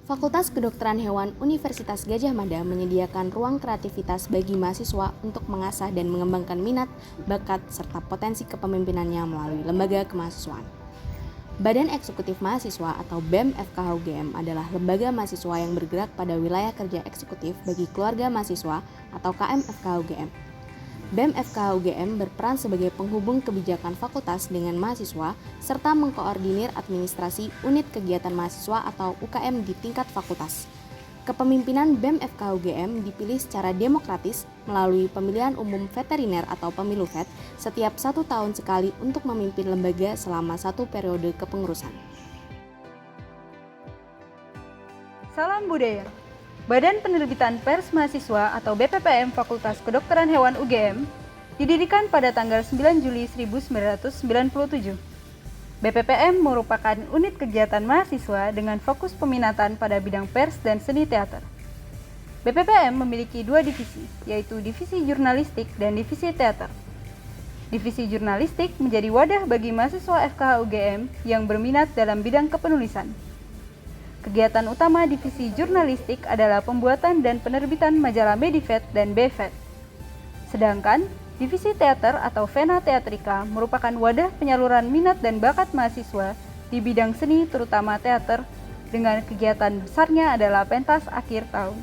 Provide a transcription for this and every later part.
Fakultas Kedokteran Hewan Universitas Gadjah Mada menyediakan ruang kreativitas bagi mahasiswa untuk mengasah dan mengembangkan minat, bakat, serta potensi kepemimpinannya melalui lembaga kemahasiswaan. Badan Eksekutif Mahasiswa atau BEM FKH UGM adalah lembaga mahasiswa yang bergerak pada wilayah kerja eksekutif bagi keluarga mahasiswa atau KM FKH UGM. BEM FKH UGM berperan sebagai penghubung kebijakan fakultas dengan mahasiswa serta mengkoordinir administrasi unit kegiatan mahasiswa atau UKM di tingkat fakultas. Kepemimpinan BEM FKH UGM dipilih secara demokratis melalui pemilihan umum veteriner atau pemilu VET setiap 1 tahun sekali untuk memimpin lembaga selama 1 periode kepengurusan. Salam budaya. Badan Penerbitan Pers Mahasiswa atau BPPM Fakultas Kedokteran Hewan UGM didirikan pada tanggal 9 Juli 1997. BPPM merupakan unit kegiatan mahasiswa dengan fokus peminatan pada bidang pers dan seni teater. BPPM memiliki 2 divisi, yaitu Divisi Jurnalistik dan Divisi Teater. Divisi Jurnalistik menjadi wadah bagi mahasiswa FKH UGM yang berminat dalam bidang kepenulisan. Kegiatan utama Divisi Jurnalistik adalah pembuatan dan penerbitan majalah Medivet dan BVET. Sedangkan Divisi Teater atau Vena Teatrika merupakan wadah penyaluran minat dan bakat mahasiswa di bidang seni terutama teater dengan kegiatan besarnya adalah pentas akhir tahun.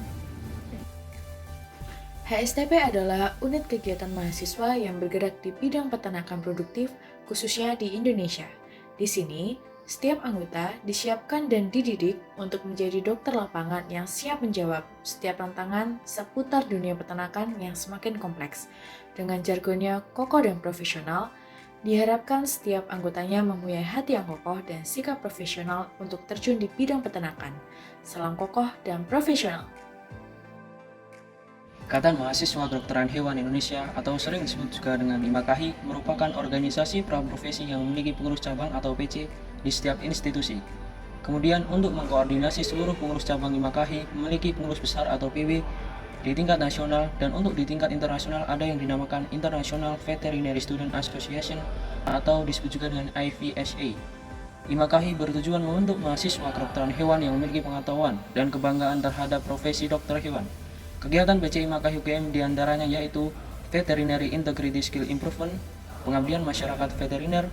HSTP adalah unit kegiatan mahasiswa yang bergerak di bidang peternakan produktif khususnya di Indonesia. Di sini, setiap anggota disiapkan dan dididik untuk menjadi dokter lapangan yang siap menjawab setiap tantangan seputar dunia peternakan yang semakin kompleks. Dengan jargonnya kokoh dan profesional, diharapkan setiap anggotanya mempunyai hati yang kokoh dan sikap profesional untuk terjun di bidang peternakan. Salam kokoh dan profesional. Ikatan Mahasiswa Kedokteran Hewan Indonesia atau sering disebut juga dengan IMAKAHI merupakan organisasi praprofesi yang memiliki pengurus cabang atau PC di setiap institusi. Kemudian untuk mengkoordinasi seluruh pengurus cabang IMAKAHI memiliki pengurus besar atau PB di tingkat nasional, dan untuk di tingkat internasional ada yang dinamakan International Veterinary Student Association atau disebut juga dengan IVSA. IMAKAHI bertujuan membentuk mahasiswa kedokteran hewan yang memiliki pengetahuan dan kebanggaan terhadap profesi dokter hewan. Kegiatan PC IMAKAHI UGM diantaranya yaitu Veterinary Integrity Skill Improvement, Pengabdian Masyarakat Veteriner,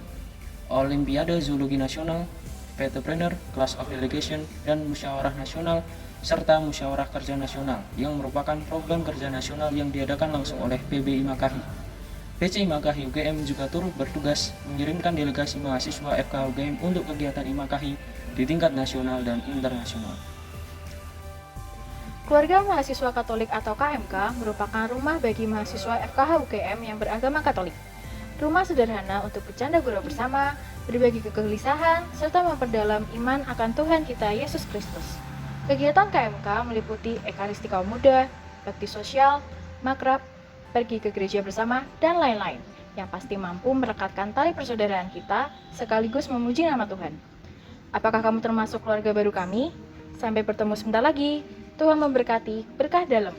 Olimpiade Zoologi Nasional, Vetpreneur, Class of Delegation, dan Musyawarah Nasional, serta Musyawarah Kerja Nasional yang merupakan program kerja nasional yang diadakan langsung oleh PB IMAKAHI. PC IMAKAHI UGM juga turut bertugas mengirimkan delegasi mahasiswa FKH UGM untuk kegiatan IMAKAHI di tingkat nasional dan internasional. Keluarga Mahasiswa Katolik atau KMK merupakan rumah bagi mahasiswa FKH UGM yang beragama Katolik. Rumah sederhana untuk bercanda gurau bersama, berbagi kegelisahan, serta memperdalam iman akan Tuhan kita Yesus Kristus. Kegiatan KMK meliputi ekaristi kaum muda, bakti sosial, makrab, pergi ke gereja bersama, dan lain-lain yang pasti mampu merekatkan tali persaudaraan kita sekaligus memuji nama Tuhan. Apakah kamu termasuk keluarga baru kami? Sampai bertemu sebentar lagi. Tuhan memberkati, berkah dalam.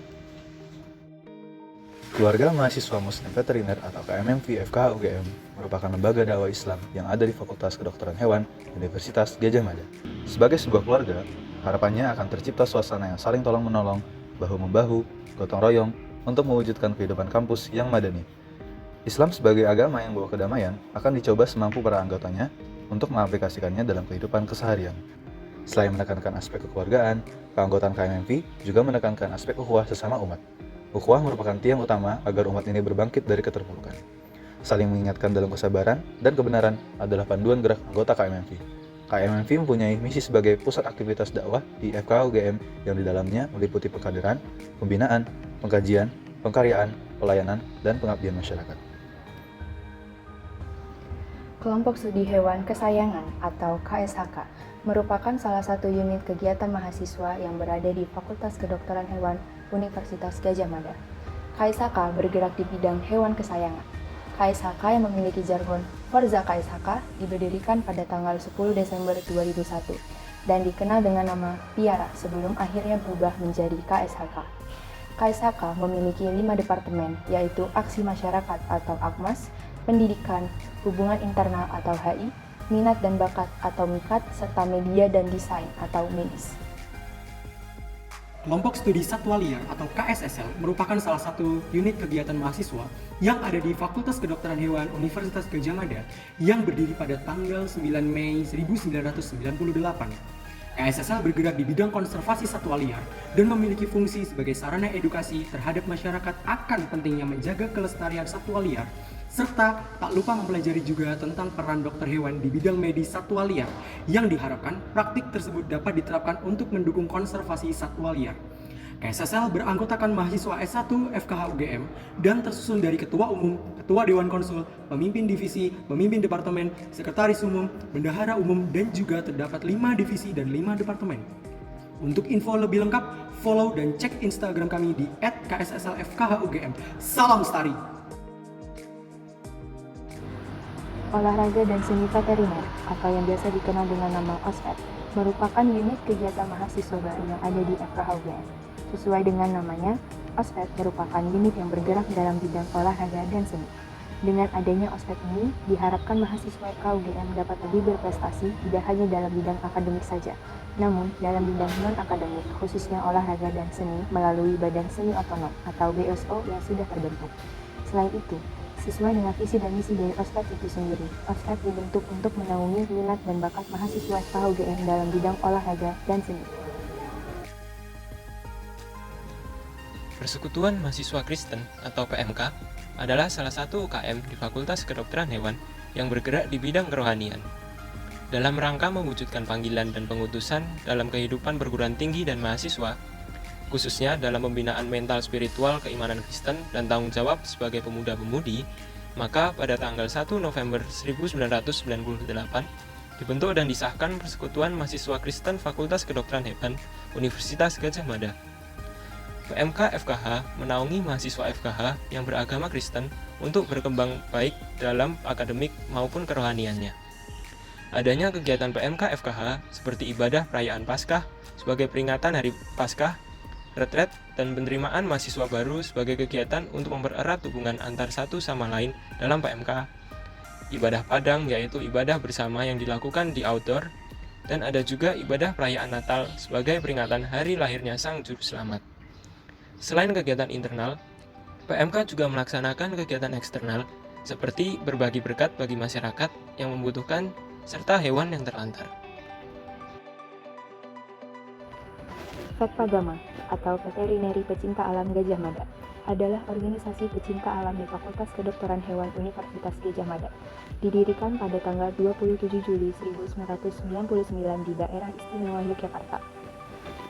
Keluarga Mahasiswa Muslim Veteriner atau KMMV FKH UGM merupakan lembaga dakwah Islam yang ada di Fakultas Kedokteran Hewan Universitas Gadjah Mada. Sebagai sebuah keluarga, harapannya akan tercipta suasana yang saling tolong-menolong, bahu-membahu, gotong royong untuk mewujudkan kehidupan kampus yang madani. Islam sebagai agama yang bawa kedamaian akan dicoba semampu para anggotanya untuk mengaplikasikannya dalam kehidupan keseharian. Selain menekankan aspek kekeluargaan, keanggotaan KMMV juga menekankan aspek ukhuwah sesama umat. Ukhuwah merupakan tiang utama agar umat ini berbangkit dari keterpurukan. Saling mengingatkan dalam kesabaran dan kebenaran adalah panduan gerak anggota KMMV. KMMV mempunyai misi sebagai pusat aktivitas dakwah di FKH UGM yang di dalamnya meliputi pengkaderan, pembinaan, pengkajian, pengkaryaan, pelayanan, dan pengabdian masyarakat. Kelompok Studi Hewan Kesayangan atau KSHK merupakan salah satu unit kegiatan mahasiswa yang berada di Fakultas Kedokteran Hewan Universitas Gadjah Mada. KSHK bergerak di bidang hewan kesayangan. KSHK yang memiliki jargon Forza KSHK diberdirikan pada tanggal 10 Desember 2001 dan dikenal dengan nama Piara sebelum akhirnya berubah menjadi KSHK. KSHK memiliki 5 departemen, yaitu Aksi Masyarakat atau AKMAS, Pendidikan, Hubungan Internal atau HI, Minat dan Bakat atau MIKAT, serta Media dan Desain atau MEDIS. Kelompok Studi Satwa Liar atau KSSL merupakan salah satu unit kegiatan mahasiswa yang ada di Fakultas Kedokteran Hewan Universitas Gadjah Mada yang berdiri pada tanggal 9 Mei 1998. KSSL bergerak di bidang konservasi satwa liar dan memiliki fungsi sebagai sarana edukasi terhadap masyarakat akan pentingnya menjaga kelestarian satwa liar, serta tak lupa mempelajari juga tentang peran dokter hewan di bidang medis satwa liar yang diharapkan praktik tersebut dapat diterapkan untuk mendukung konservasi satwa liar. KSSL beranggotakan mahasiswa S1 FKH UGM dan tersusun dari Ketua Umum, Ketua Dewan Konsul, Pemimpin Divisi, Pemimpin Departemen, Sekretaris Umum, Bendahara Umum, dan juga terdapat 5 divisi dan 5 departemen. Untuk info lebih lengkap, follow dan cek Instagram kami di @KSSLFKHUGM. Salam Lestari! Olahraga dan Seni Veteriner, atau yang biasa dikenal dengan nama OSVET, merupakan unit kegiatan mahasiswa baru yang ada di FKH UGM. Sesuai dengan namanya, OSVET merupakan unit yang bergerak dalam bidang olahraga dan seni. Dengan adanya OSVET ini, diharapkan mahasiswa FKH UGM dapat lebih berprestasi tidak hanya dalam bidang akademik saja, namun dalam bidang non-akademik, khususnya olahraga dan seni melalui Badan Seni Otonom atau BSO yang sudah terbentuk. Selain itu, sesuai dengan visi dan misi dari OSVET itu sendiri, OSVET dibentuk untuk menaungi minat dan bakat mahasiswa FKH UGM dalam bidang olahraga dan seni. Persekutuan Mahasiswa Kristen atau PMK adalah salah satu UKM di Fakultas Kedokteran Hewan yang bergerak di bidang kerohanian. Dalam rangka mewujudkan panggilan dan pengutusan dalam kehidupan perguruan tinggi dan mahasiswa, khususnya dalam pembinaan mental spiritual keimanan Kristen dan tanggung jawab sebagai pemuda-pemudi, maka pada tanggal 1 November 1998 dibentuk dan disahkan Persekutuan Mahasiswa Kristen Fakultas Kedokteran Hewan Universitas Gadjah Mada. PMK FKH menaungi mahasiswa FKH yang beragama Kristen untuk berkembang baik dalam akademik maupun kerohaniannya. Adanya kegiatan PMK FKH seperti ibadah perayaan Paskah sebagai peringatan Hari Paskah, retret, dan penerimaan mahasiswa baru sebagai kegiatan untuk mempererat hubungan antar satu sama lain dalam PMK. Ibadah Padang yaitu ibadah bersama yang dilakukan di outdoor, dan ada juga ibadah perayaan Natal sebagai peringatan hari lahirnya Sang Juru Selamat. Selain kegiatan internal, PMK juga melaksanakan kegiatan eksternal seperti berbagi berkat bagi masyarakat yang membutuhkan serta hewan yang terlantar. Vetpagama atau Veterineri Pecinta Alam Gadjah Mada adalah organisasi pecinta alam di Fakultas Kedokteran Hewan Universitas Gadjah Mada. Didirikan pada tanggal 27 Juli 1999 di daerah istimewa Yogyakarta.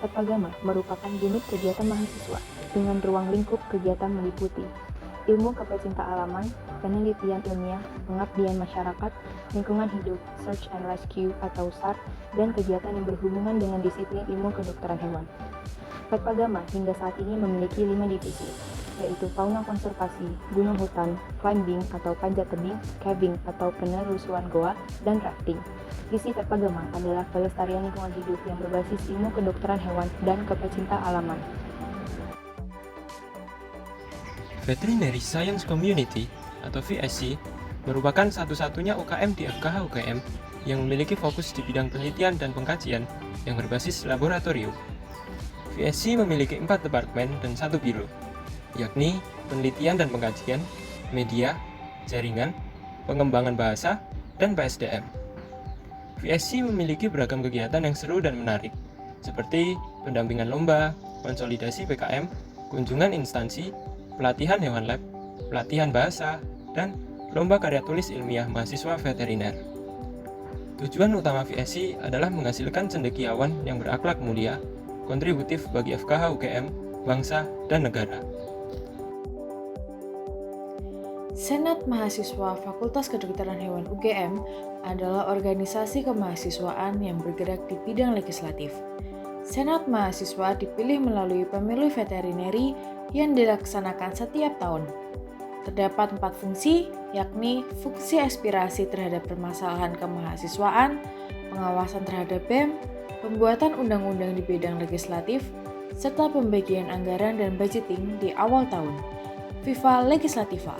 Vetpagama merupakan unit kegiatan mahasiswa dengan ruang lingkup kegiatan meliputi ilmu kepecinta alaman, penelitian ilmiah, pengabdian masyarakat, lingkungan hidup, search and rescue atau SAR, dan kegiatan yang berhubungan dengan disiplin ilmu kedokteran hewan. Vetpagama hingga saat ini memiliki 5 divisi, yaitu fauna konservasi, gunung hutan, climbing atau panjat tebing, caving atau penelusuran goa, dan rafting. Visi Vetpagama adalah pelestarian lingkungan hidup yang berbasis ilmu kedokteran hewan dan kepecinta alaman. Veterinary Science Community atau VSC merupakan satu-satunya UKM di FKH UGM yang memiliki fokus di bidang penelitian dan pengkajian yang berbasis laboratorium. VSC memiliki 4 departemen dan 1 biro, yakni penelitian dan pengkajian, media, jaringan, pengembangan bahasa, dan PSDM. VSC memiliki beragam kegiatan yang seru dan menarik, seperti pendampingan lomba, konsolidasi PKM, kunjungan instansi, pelatihan hewan lab, pelatihan bahasa, dan lomba karya tulis ilmiah mahasiswa veteriner. Tujuan utama VSC adalah menghasilkan cendekiawan yang berakhlak mulia, kontributif bagi FKH UGM, bangsa, dan negara. Senat Mahasiswa Fakultas Kedokteran Hewan UGM adalah organisasi kemahasiswaan yang bergerak di bidang legislatif. Senat Mahasiswa dipilih melalui pemilu veterineri yang dilaksanakan setiap tahun. Terdapat 4 fungsi, yakni fungsi aspirasi terhadap permasalahan kemahasiswaan, pengawasan terhadap BEM, pembuatan undang-undang di bidang legislatif, serta pembagian anggaran dan budgeting di awal tahun. Viva Legislativa!